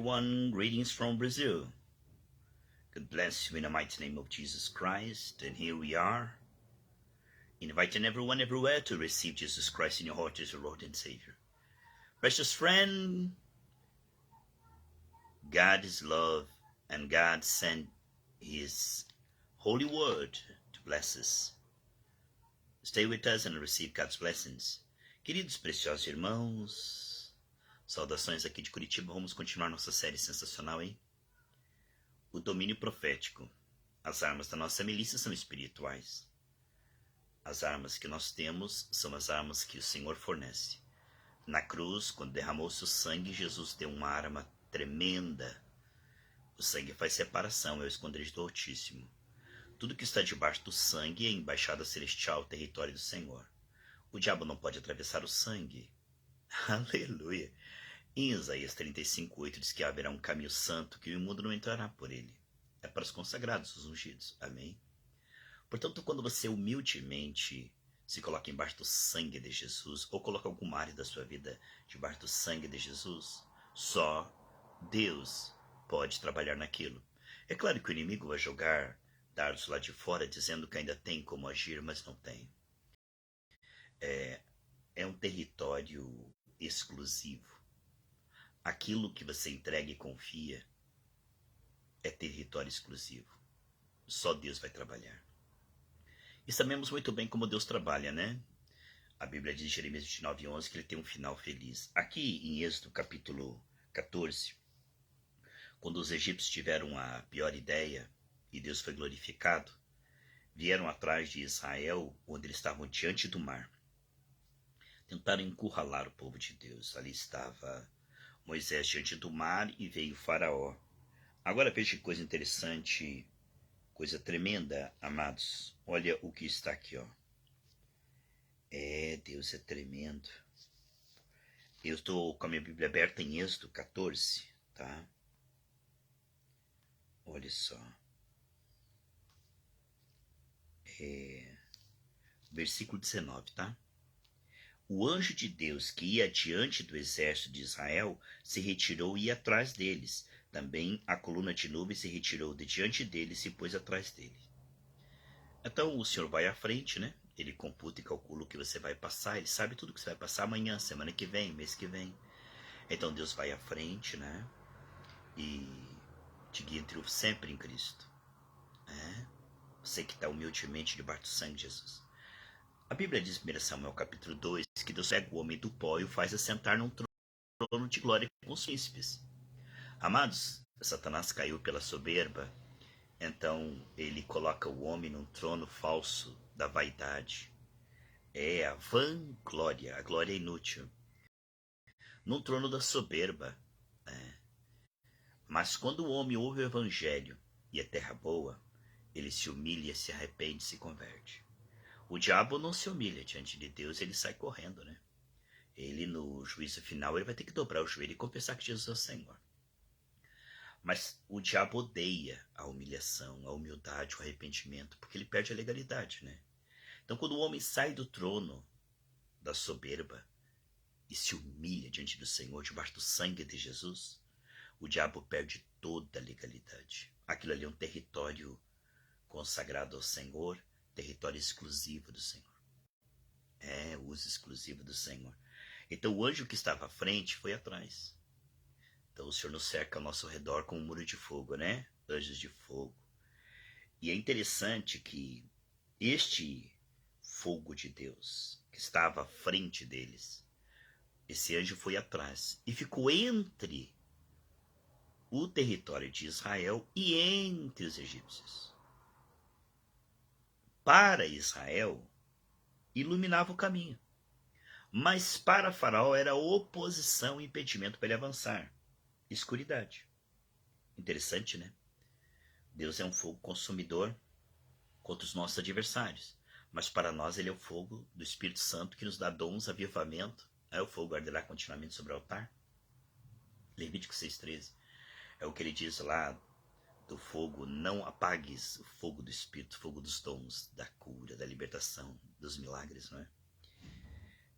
everyone. Greetings from Brazil. God bless you in the mighty name of Jesus Christ. And here we are, inviting everyone everywhere to receive Jesus Christ in your heart as your Lord and Savior. Precious friend, God is love, and God sent His holy word to bless us. Stay with us and receive God's blessings. Queridos preciosos irmãos, saudações aqui de Curitiba. Vamos continuar nossa série sensacional, hein? O domínio profético. As armas da nossa milícia são espirituais. As armas que nós temos são as armas que o Senhor fornece. Na cruz, quando derramou-se o sangue, Jesus deu uma arma tremenda. O sangue faz separação, é o esconderijo do Altíssimo. Tudo que está debaixo do sangue é embaixada celestial, território do Senhor. O diabo não pode atravessar o sangue. Aleluia! Em Isaías 35:8 diz que haverá um caminho santo que o imundo não entrará por ele. É para os consagrados, os ungidos. Amém? Portanto, quando você humildemente se coloca embaixo do sangue de Jesus, ou coloca alguma área da sua vida debaixo do sangue de Jesus, só Deus pode trabalhar naquilo. É claro que o inimigo vai jogar dardos lá de fora, dizendo que ainda tem como agir, mas não tem. É um território exclusivo. Aquilo que você entrega e confia é território exclusivo. Só Deus vai trabalhar. E sabemos muito bem como Deus trabalha, né? A Bíblia diz em Jeremias 29:11 que ele tem um final feliz. Aqui em Êxodo capítulo 14, quando os egípcios tiveram a pior ideia e Deus foi glorificado, vieram atrás de Israel, onde eles estavam diante do mar. Tentaram encurralar o povo de Deus. Ali estava Moisés diante do mar e veio o Faraó. Agora veja que coisa interessante, coisa tremenda, amados. Olha o que está aqui, ó. Deus é tremendo. Eu estou com a minha Bíblia aberta em Êxodo 14, tá? Olha só. Versículo 19, tá? O anjo de Deus que ia diante do exército de Israel se retirou e ia atrás deles. Também a coluna de nuvem se retirou de diante deles e se pôs atrás dele. Então o Senhor vai à frente, né? Ele computa e calcula o que você vai passar. Ele sabe tudo que você vai passar amanhã, semana que vem, mês que vem. Então Deus vai à frente, né? E te guia em triunfo sempre em Cristo. Você que está humildemente debaixo do sangue de Jesus. A Bíblia diz em 1 Samuel capítulo 2 que Deus pega o homem do pó e o faz assentar num trono de glória com os príncipes. Amados, Satanás caiu pela soberba, então ele coloca o homem num trono falso da vaidade. É a vanglória, a glória inútil. Num trono da soberba. Mas quando o homem ouve o evangelho e a terra boa, ele se humilha, se arrepende e se converte. O diabo não se humilha diante de Deus, ele sai correndo, né? Ele, no juízo final, ele vai ter que dobrar o joelho e confessar que Jesus é o Senhor. Mas o diabo odeia a humilhação, a humildade, o arrependimento, porque ele perde a legalidade, né? Então, quando o homem sai do trono da soberba e se humilha diante do Senhor, debaixo do sangue de Jesus, o diabo perde toda a legalidade. Aquilo ali é um território consagrado ao Senhor, território exclusivo do Senhor. Uso exclusivo do Senhor. Então o anjo que estava à frente foi atrás. Então o Senhor nos cerca ao nosso redor com um muro de fogo, né? Anjos de fogo. E é interessante que este fogo de Deus, que estava à frente deles, esse anjo foi atrás e ficou entre o território de Israel e entre os egípcios. Para Israel, iluminava o caminho. Mas para Faraó era oposição e impedimento para ele avançar. Escuridade. Interessante, né? Deus é um fogo consumidor contra os nossos adversários. Mas para nós ele é o fogo do Espírito Santo que nos dá dons, avivamento. O fogo arderá continuamente sobre o altar. Levítico 6:13. É o que ele diz lá do fogo. Não apagues o fogo do Espírito, o fogo dos dons, da cura, da libertação, dos milagres, não é?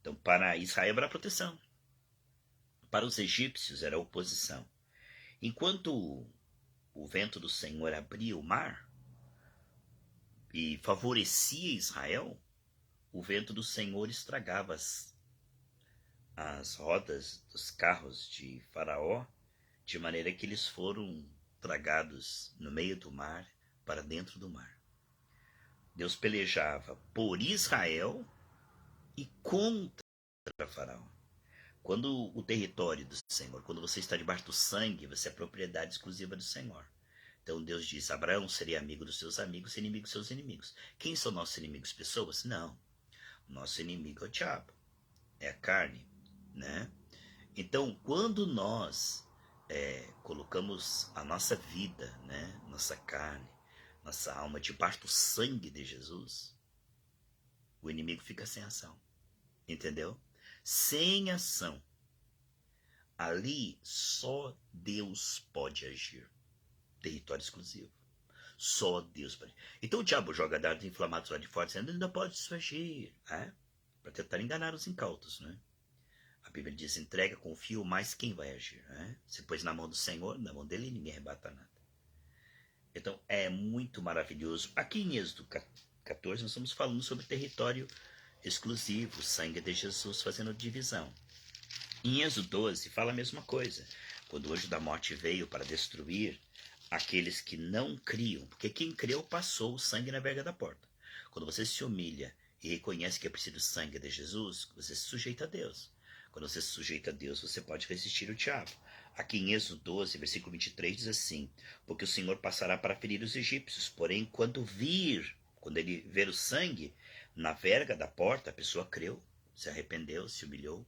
Então, para Israel era a proteção. Para os egípcios era a oposição. Enquanto o vento do Senhor abria o mar e favorecia Israel, o vento do Senhor estragava as rodas dos carros de Faraó, de maneira que eles foram tragados no meio do mar para dentro do mar. Deus pelejava por Israel e contra Faraó. Quando o território do Senhor, quando você está debaixo do sangue, você é propriedade exclusiva do Senhor. Então Deus diz: Abraão seria amigo dos seus amigos, inimigo dos seus inimigos. Quem são nossos inimigos? Pessoas? Não. Nosso inimigo é o diabo, é a carne, né? Então, quando nós colocamos a nossa vida, né, nossa carne, nossa alma debaixo do sangue de Jesus, o inimigo fica sem ação, entendeu? Sem ação. Ali só Deus pode agir. Território exclusivo. Só Deus pode. Então o diabo joga dardos inflamados lá de fora, dizendo: ainda pode agir, né? Para tentar enganar os incautos, né? A Bíblia diz: entrega, confio, mas quem vai agir, né? Se pôs na mão do Senhor, na mão dele ninguém arrebata nada. Então é muito maravilhoso. Aqui em Êxodo 14 nós estamos falando sobre território exclusivo, o sangue de Jesus fazendo divisão. Em Êxodo 12 fala a mesma coisa. Quando o anjo da morte veio para destruir aqueles que não criam, porque quem creu passou o sangue na verga da porta. Quando você se humilha e reconhece que é preciso sangue de Jesus, você se sujeita a Deus. Quando você se sujeita a Deus, você pode resistir ao diabo. Aqui em Êxodo 12, versículo 23, diz assim: porque o Senhor passará para ferir os egípcios, porém, quando ele ver o sangue na verga da porta, a pessoa creu, se arrependeu, se humilhou,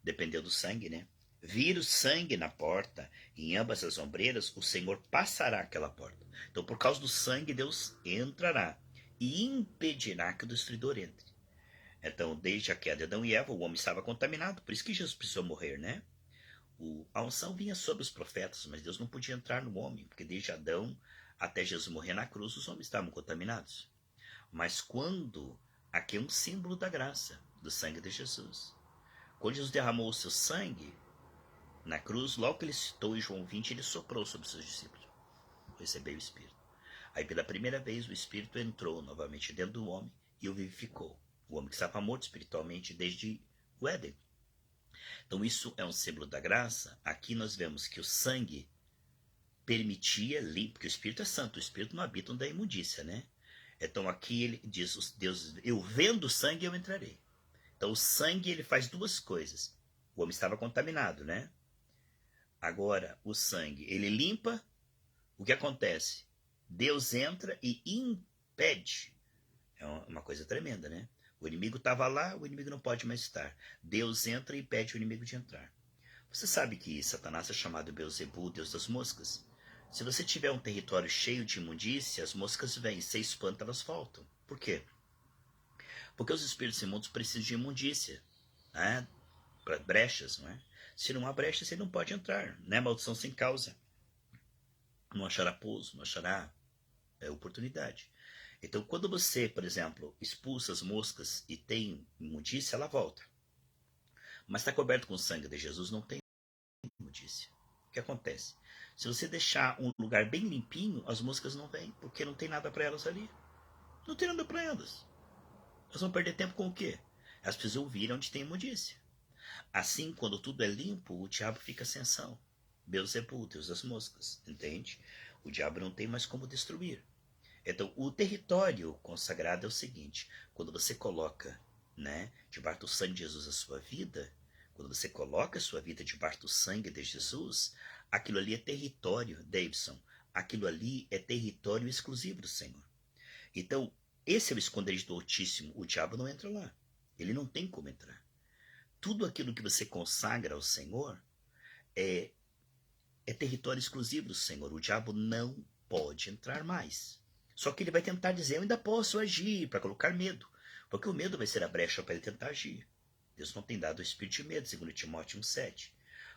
dependeu do sangue, né? Vir o sangue na porta, em ambas as ombreiras, o Senhor passará aquela porta. Então, por causa do sangue, Deus entrará e impedirá que o destruidor entre. Então, desde a queda de Adão e Eva, o homem estava contaminado, por isso que Jesus precisou morrer, né? A unção vinha sobre os profetas, mas Deus não podia entrar no homem, porque desde Adão até Jesus morrer na cruz, os homens estavam contaminados. Mas quando, aqui é um símbolo da graça, do sangue de Jesus. Quando Jesus derramou o seu sangue na cruz, logo que ele citou em João 20, ele soprou sobre os seus discípulos. Recebeu o Espírito. Aí pela primeira vez o Espírito entrou novamente dentro do homem e o vivificou. O homem que estava morto espiritualmente desde o Éden. Então isso é um símbolo da graça. Aqui nós vemos que o sangue permitia, porque o Espírito é santo, o Espírito não habita onde é imundícia, né? Então aqui ele diz: Deus, eu vendo o sangue eu entrarei. Então o sangue ele faz duas coisas. O homem estava contaminado, né? Agora o sangue ele limpa. O que acontece? Deus entra e impede. É uma coisa tremenda, né? O inimigo estava lá, o inimigo não pode mais estar. Deus entra e impede o inimigo de entrar. Você sabe que Satanás é chamado Beelzebul, Deus das moscas? Se você tiver um território cheio de imundícia, as moscas vêm, você espanta, elas voltam. Por quê? Porque os espíritos imundos precisam de imundícia, né? Para brechas, não é? Se não há brecha, você não pode entrar, né? Maldição sem causa. Não achará pouso, não achará oportunidade. Então, quando você, por exemplo, expulsa as moscas e tem imundícia, ela volta. Mas está coberto com o sangue de Jesus, não tem imundícia. O que acontece? Se você deixar um lugar bem limpinho, as moscas não vêm, porque não tem nada para elas ali. Não tem nada para elas. Elas vão perder tempo com o quê? Elas precisam vir onde tem imundícia. Assim, quando tudo é limpo, o diabo fica sem ação. Beelzebul, Deus das moscas, entende? O diabo não tem mais como destruir. Então, o território consagrado é o seguinte: quando você coloca, né, debaixo do sangue de Jesus a sua vida, quando você coloca a sua vida debaixo do sangue de Jesus, aquilo ali é território, Davidson. Aquilo ali é território exclusivo do Senhor. Então, esse é o esconderijo do Altíssimo. O diabo não entra lá. Ele não tem como entrar. Tudo aquilo que você consagra ao Senhor é território exclusivo do Senhor. O diabo não pode entrar mais. Só que ele vai tentar dizer: eu ainda posso agir, para colocar medo. Porque o medo vai ser a brecha para ele tentar agir. Deus não tem dado o espírito de medo, segundo Timóteo 1,7.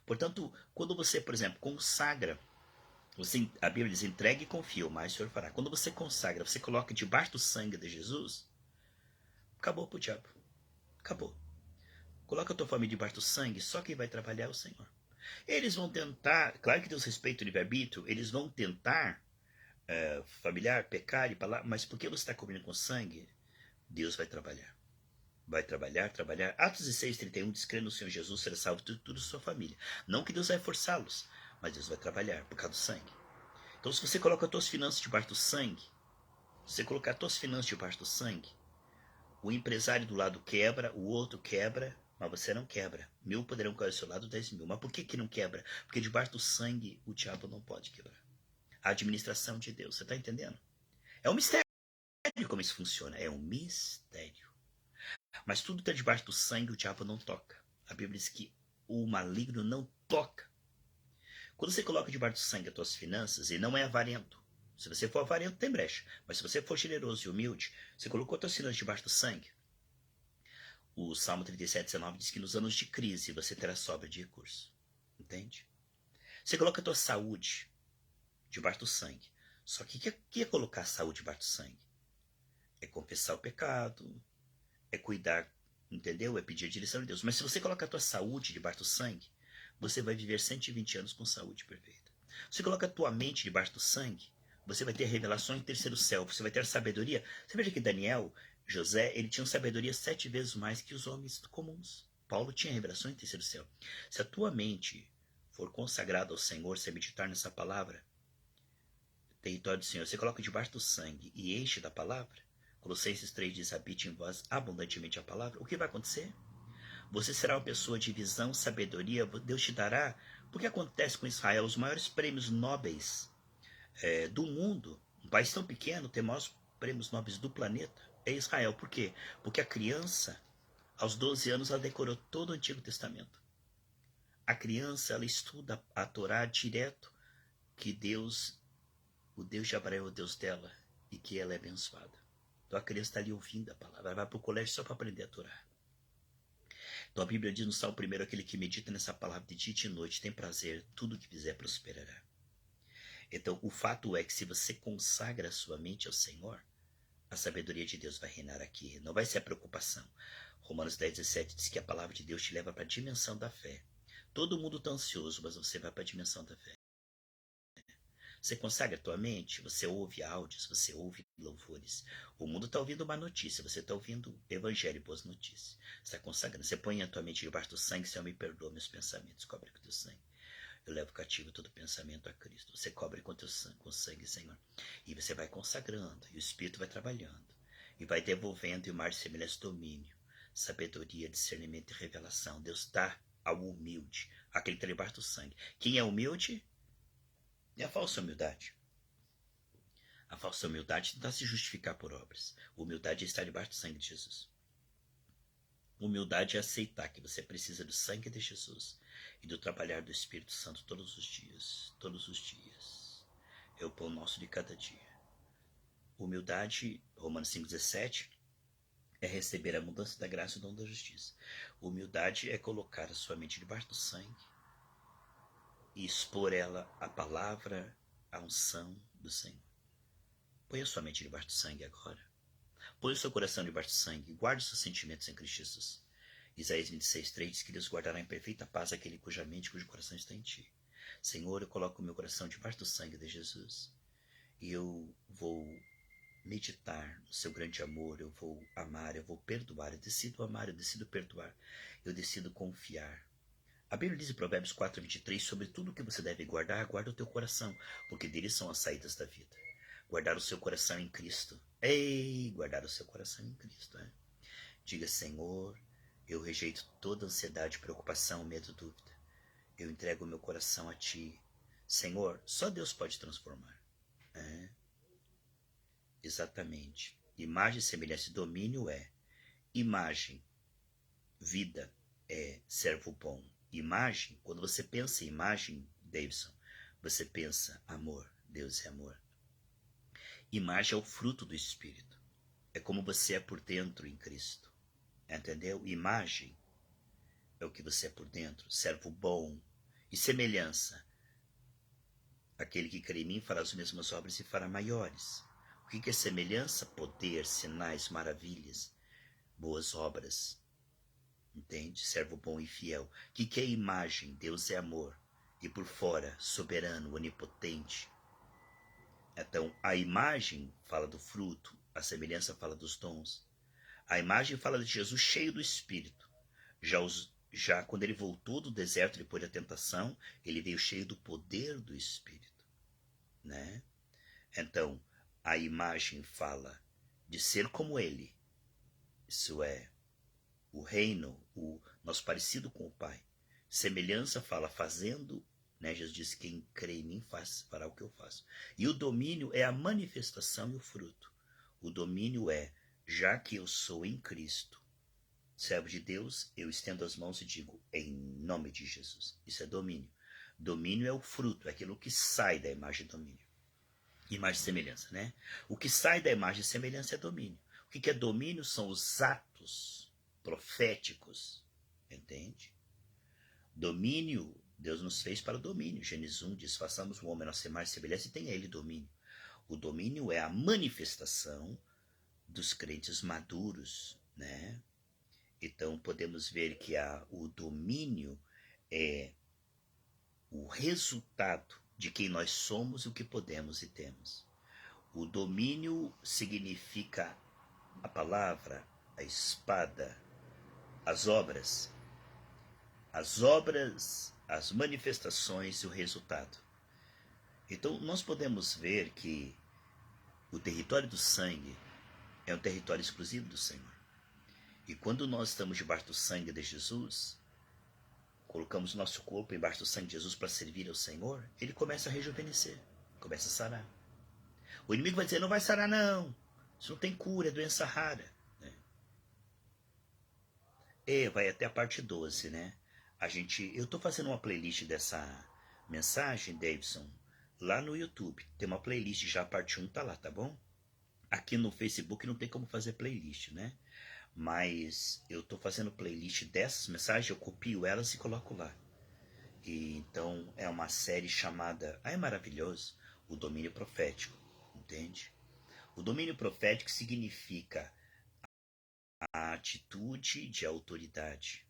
Portanto, quando você, por exemplo, consagra, a Bíblia diz: entregue e confia, mas o Senhor fará. Quando você consagra, você coloca debaixo do sangue de Jesus, acabou para o diabo. Acabou. Coloca a tua família debaixo do sangue, só quem vai trabalhar é o Senhor. Eles vão tentar, claro que Deus respeita o livre-arbítrio, eles vão tentar, familiar, pecar e falar, mas porque você está cobrindo com sangue, Deus vai trabalhar. Vai trabalhar, trabalhar. Atos 16:31 diz: crê no Senhor Jesus, será salvo tudo sua família. Não que Deus vai forçá-los, mas Deus vai trabalhar por causa do sangue. Então, se você coloca as tuas finanças debaixo do sangue, se você colocar as tuas finanças debaixo do sangue, o empresário do lado quebra, o outro quebra, mas você não quebra. 1.000 poderão cair ao seu lado, 10.000. Mas por que não quebra? Porque debaixo do sangue o diabo não pode quebrar. A administração de Deus, você está entendendo? É um mistério como isso funciona. É um mistério. Mas tudo está debaixo do sangue, o diabo não toca. A Bíblia diz que o maligno não toca. Quando você coloca debaixo do sangue as tuas finanças, e não é avarento. Se você for avarento, tem brecha. Mas se você for generoso e humilde, você colocou as tuas finanças debaixo do sangue. O Salmo 37:19 diz que nos anos de crise você terá sobra de recursos. Entende? Você coloca a tua saúde debaixo do sangue. Só que o que é colocar a saúde debaixo do sangue? É confessar o pecado, é cuidar, entendeu? É pedir a direção de Deus. Mas se você coloca a tua saúde debaixo do sangue, você vai viver 120 anos com saúde perfeita. Se você coloca a tua mente debaixo do sangue, você vai ter revelações em terceiro céu, você vai ter sabedoria. Você veja que Daniel, José, ele tinha sabedoria 7 vezes mais que os homens comuns. Paulo tinha revelações em terceiro céu. Se a tua mente for consagrada ao Senhor, se meditar nessa palavra, território do Senhor, você coloca debaixo do sangue e enche da palavra, Colossenses 3 diz: habite em vós abundantemente a palavra. O que vai acontecer? Você será uma pessoa de visão, sabedoria, Deus te dará. O que acontece com Israel? Os maiores prêmios nobres do mundo, um país tão pequeno, tem maiores prêmios nobres do planeta, é Israel. Por quê? Porque a criança, aos 12 anos, ela decorou todo o Antigo Testamento. A criança, ela estuda a Torá direto, que Deus, o Deus de Abraão é o Deus dela, e que ela é abençoada. Então a criança está ali ouvindo a palavra, ela vai para o colégio só para aprender a Torá. Então a Bíblia diz no Salmo 1: aquele que medita nessa palavra de dia e de noite tem prazer, tudo que fizer prosperará. Então o fato é que se você consagra a sua mente ao Senhor, a sabedoria de Deus vai reinar aqui, não vai ser a preocupação. Romanos 10:17 diz que a palavra de Deus te leva para a dimensão da fé. Todo mundo está ansioso, mas você vai para a dimensão da fé. Você consagra a tua mente, você ouve áudios, você ouve louvores. O mundo está ouvindo uma notícia, você está ouvindo evangelho e boas notícias. Você está consagrando, você põe a tua mente debaixo do sangue, Senhor, me perdoa meus pensamentos, cobre com o teu sangue. Eu levo cativo todo pensamento a Cristo. Você cobre com o sangue, Senhor. E você vai consagrando, e o Espírito vai trabalhando, e vai devolvendo, e o mar de semelhança domínio, sabedoria, discernimento e revelação. Deus dá ao humilde, aquele que está debaixo do sangue. Quem é humilde? É a falsa humildade. A falsa humildade não dá se justificar por obras. Humildade é estar debaixo do sangue de Jesus. Humildade é aceitar que você precisa do sangue de Jesus e do trabalhar do Espírito Santo todos os dias. Todos os dias. É o pão nosso de cada dia. Humildade, Romanos 5,17, é receber a mudança da graça e o dom da justiça. Humildade é colocar a sua mente debaixo do sangue e expor ela a palavra, a unção do Senhor. Põe a sua mente debaixo do sangue agora. Põe o seu coração debaixo do sangue. Guarde os seus sentimentos em Cristo Jesus. Isaías 26:3 diz que Deus guardará em perfeita paz aquele cuja mente e cujo coração está em ti. Senhor, eu coloco o meu coração debaixo do sangue de Jesus. E eu vou meditar no seu grande amor. Eu vou amar, eu vou perdoar. Eu decido amar, eu decido perdoar. Eu decido confiar. A Bíblia diz em Provérbios 4:23, sobre tudo que você deve guardar, guarda o teu coração, porque deles são as saídas da vida. Guardar o seu coração em Cristo. Ei, guardar o seu coração em Cristo. Diga: Senhor, eu rejeito toda ansiedade, preocupação, medo, dúvida. Eu entrego o meu coração a Ti. Senhor, só Deus pode transformar. Exatamente. Imagem, semelhança e domínio é imagem. Vida é servo bom. Imagem, quando você pensa em imagem, Davidson, você pensa amor. Deus é amor. Imagem é o fruto do Espírito. É como você é por dentro em Cristo. Entendeu? Imagem é o que você é por dentro. Servo bom. E semelhança. Aquele que crê em mim fará as mesmas obras e fará maiores. O que é semelhança? Poder, sinais, maravilhas, boas obras. Entende? Servo bom e fiel. Que é imagem? Deus é amor. E por fora, soberano, onipotente. Então, a imagem fala do fruto, a semelhança fala dos dons. A imagem fala de Jesus cheio do Espírito. Já quando ele voltou do deserto depois da tentação, ele veio cheio do poder do Espírito, né? Então, a imagem fala de ser como ele. Isso é, o reino, o nosso parecido com o Pai. Semelhança fala fazendo, né? Jesus disse, quem crê em mim fará o que eu faço. E o domínio é a manifestação e o fruto. O domínio é, já que eu sou em Cristo, servo de Deus, eu estendo as mãos e digo, em nome de Jesus. Isso é domínio. Domínio é o fruto, é aquilo que sai da imagem e domínio. Imagem e semelhança, né? O que sai da imagem e semelhança é domínio. O que é domínio são os atos proféticos, entende? Domínio, Deus nos fez para o domínio. Gênesis 1 diz, façamos o homem a nossa imagem e semelhança e tem ele domínio. O domínio é a manifestação dos crentes maduros, né? Então podemos ver que o domínio é o resultado de quem nós somos e o que podemos e temos. O domínio significa a palavra, a espada, as obras, as manifestações e o resultado. Então nós podemos ver que o território do sangue é um território exclusivo do Senhor. E quando nós estamos debaixo do sangue de Jesus, colocamos nosso corpo embaixo do sangue de Jesus para servir ao Senhor, ele começa a rejuvenescer, começa a sarar. O inimigo vai dizer, não vai sarar não, isso não tem cura, é doença rara. E vai até a parte 12, né? Eu estou fazendo uma playlist dessa mensagem, Davidson, lá no YouTube. Tem uma playlist já, a parte 1 tá lá, tá bom? Aqui no Facebook não tem como fazer playlist, né? Mas eu estou fazendo playlist dessas mensagens, eu copio elas e coloco lá. E então é uma série chamada, é maravilhoso, o domínio profético, entende? O domínio profético significa a atitude de autoridade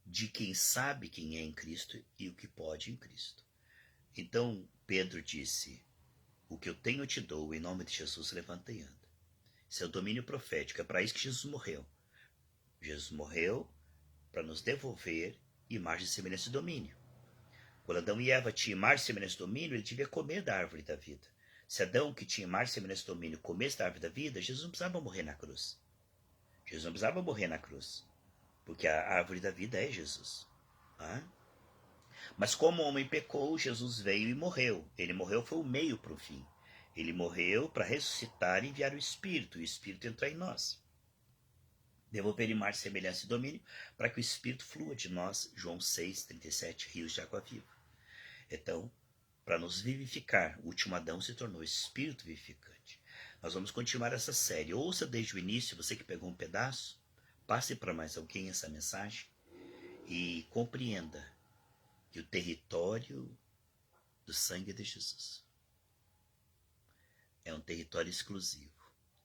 de quem sabe quem é em Cristo e o que pode em Cristo. Então Pedro disse, o que eu tenho eu te dou, em nome de Jesus levanta e anda. Isso é o domínio profético, é para isso que Jesus morreu. Jesus morreu para nos devolver imagem e semelhança de domínio. Quando Adão e Eva tinham imagem e semelhança de domínio, ele devia comer da árvore da vida. Se Adão, que tinha imagem e semelhança de domínio, comesse da árvore da vida, Jesus não precisava morrer na cruz. Jesus não precisava morrer na cruz, porque a árvore da vida é Jesus. Mas como o homem pecou, Jesus veio e morreu. Ele morreu foi o meio para o fim. Ele morreu para ressuscitar e enviar o Espírito entrar em nós. Devolver imagem, semelhança e domínio, para que o Espírito flua de nós, João 6,37, rios de água viva. Então, para nos vivificar, o último Adão se tornou Espírito vivificante. Nós vamos continuar essa série. Ouça desde o início, você que pegou um pedaço, passe para mais alguém essa mensagem e compreenda que o território do sangue de Jesus é um território exclusivo.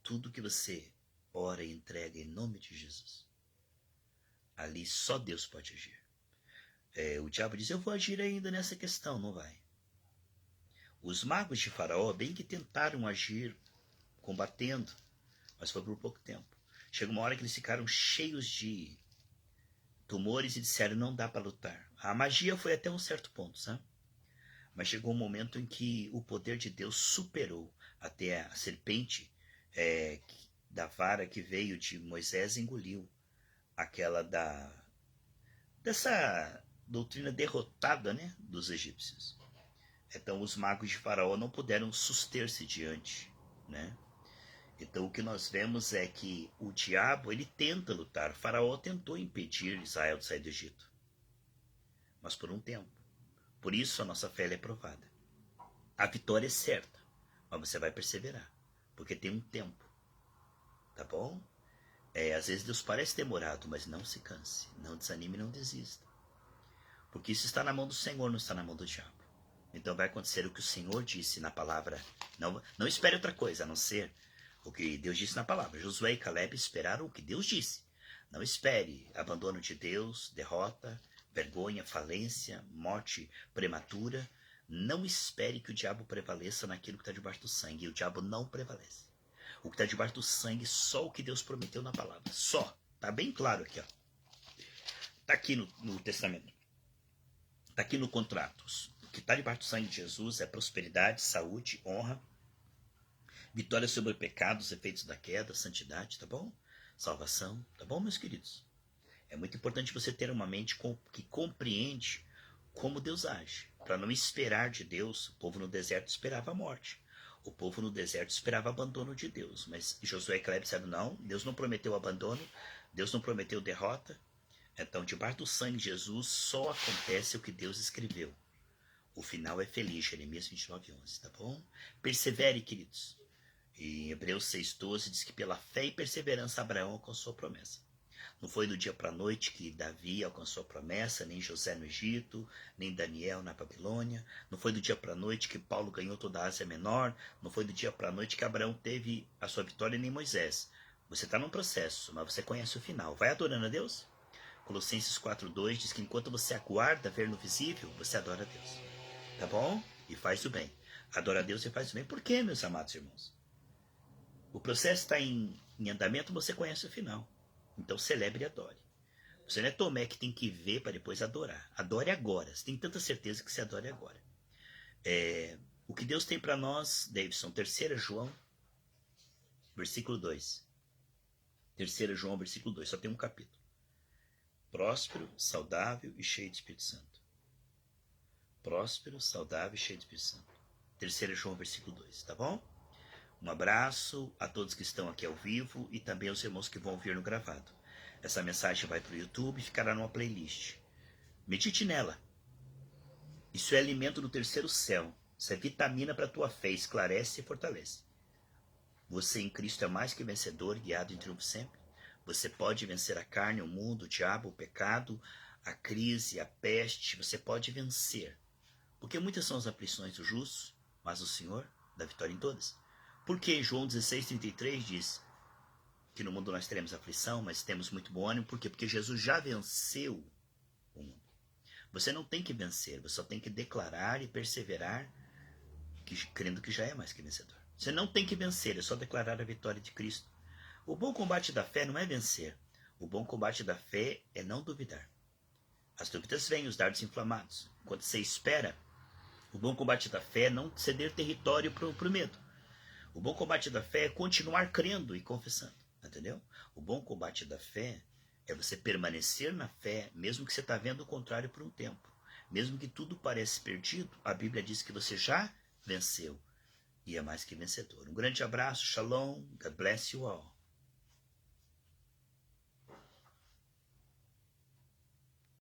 Tudo que você ora e entrega em nome de Jesus, ali só Deus pode agir. O diabo diz, eu vou agir ainda nessa questão, não vai. Os magos de Faraó bem que tentaram agir combatendo, mas foi por pouco tempo. Chegou uma hora que eles ficaram cheios de tumores e disseram, não dá para lutar. A magia foi até um certo ponto, sabe? Mas chegou um momento em que o poder de Deus superou até a serpente da vara que veio de Moisés, engoliu aquela dessa doutrina derrotada, né, dos egípcios. Então os magos de Faraó não puderam suster-se diante, né? Então o que nós vemos é que o diabo, ele tenta lutar. O Faraó tentou impedir Israel de sair do Egito, mas por um tempo. Por isso a nossa fé é provada. A vitória é certa, mas você vai perseverar, porque tem um tempo, tá bom? Às vezes Deus parece demorado, mas não se canse, não desanime, não desista, porque isso está na mão do Senhor, não está na mão do diabo. Então vai acontecer o que o Senhor disse na palavra. Não espere outra coisa, a não ser o que Deus disse na palavra. Josué e Caleb esperaram o que Deus disse. Não espere abandono de Deus, derrota, vergonha, falência, morte prematura. Não espere que o diabo prevaleça naquilo que está debaixo do sangue. O diabo não prevalece. O que está debaixo do sangue, só o que Deus prometeu na palavra. Só. Está bem claro aqui. Está aqui no Testamento. Está aqui no contrato. O que está debaixo do sangue de Jesus é prosperidade, saúde, honra, vitória sobre o pecado, os efeitos da queda, santidade, tá bom? Salvação, tá bom, meus queridos? É muito importante você ter uma mente que compreende como Deus age, para não esperar de Deus. O povo no deserto esperava a morte. O povo no deserto esperava abandono de Deus. Mas Josué e Caleb disseram, não, Deus não prometeu abandono, Deus não prometeu derrota. Então, debaixo do sangue de Jesus, só acontece o que Deus escreveu. O final é feliz, Jeremias 29:11, tá bom? Persevere, queridos. E em Hebreus 6:12 diz que pela fé e perseverança Abraão alcançou a promessa. Não foi do dia para a noite que Davi alcançou a promessa, nem José no Egito, nem Daniel na Babilônia. Não foi do dia para a noite que Paulo ganhou toda a Ásia Menor. Não foi do dia para a noite que Abraão teve a sua vitória, nem Moisés. Você está num processo, mas você conhece o final. Vai adorando a Deus? Colossenses 4:2 diz que enquanto você aguarda ver no visível, você adora a Deus. Tá bom? E faz o bem. Adora a Deus e faz o bem. Por quê, meus amados irmãos? O processo está em andamento, você conhece o final. Então celebre e adore. Você não é Tomé que tem que ver para depois adorar. Adore agora. Você tem tanta certeza que você adore agora. O que Deus tem para nós, Davidson, 3 João, versículo 2. 3 João, versículo 2. Só tem um capítulo. Próspero, saudável e cheio de Espírito Santo. Próspero, saudável e cheio de Espírito Santo. 3 João, versículo 2. Tá bom? Um abraço a todos que estão aqui ao vivo e também aos irmãos que vão ouvir no gravado. Essa mensagem vai para o YouTube e ficará numa playlist. Medite nela. Isso é alimento do terceiro céu. Isso é vitamina para a tua fé, esclarece e fortalece. Você em Cristo é mais que vencedor, guiado em triunfo sempre. Você pode vencer a carne, o mundo, o diabo, o pecado, a crise, a peste. Você pode vencer. Porque muitas são as aflições dos justos, mas o Senhor dá vitória em todas. Porque João 16:33 diz que no mundo nós teremos aflição, mas temos muito bom ânimo. Por quê? Porque Jesus já venceu o mundo. Você não tem que vencer, você só tem que declarar e perseverar, crendo que já é mais que vencedor. Você não tem que vencer, é só declarar a vitória de Cristo. O bom combate da fé não é vencer. O bom combate da fé é não duvidar. As dúvidas vêm, os dardos inflamados. Quando você espera, o bom combate da fé é não ceder território para o medo. O bom combate da fé é continuar crendo e confessando. Entendeu? O bom combate da fé é você permanecer na fé, mesmo que você está vendo o contrário por um tempo. Mesmo que tudo pareça perdido, a Bíblia diz que você já venceu e é mais que vencedor. Um grande abraço, shalom, God bless you all.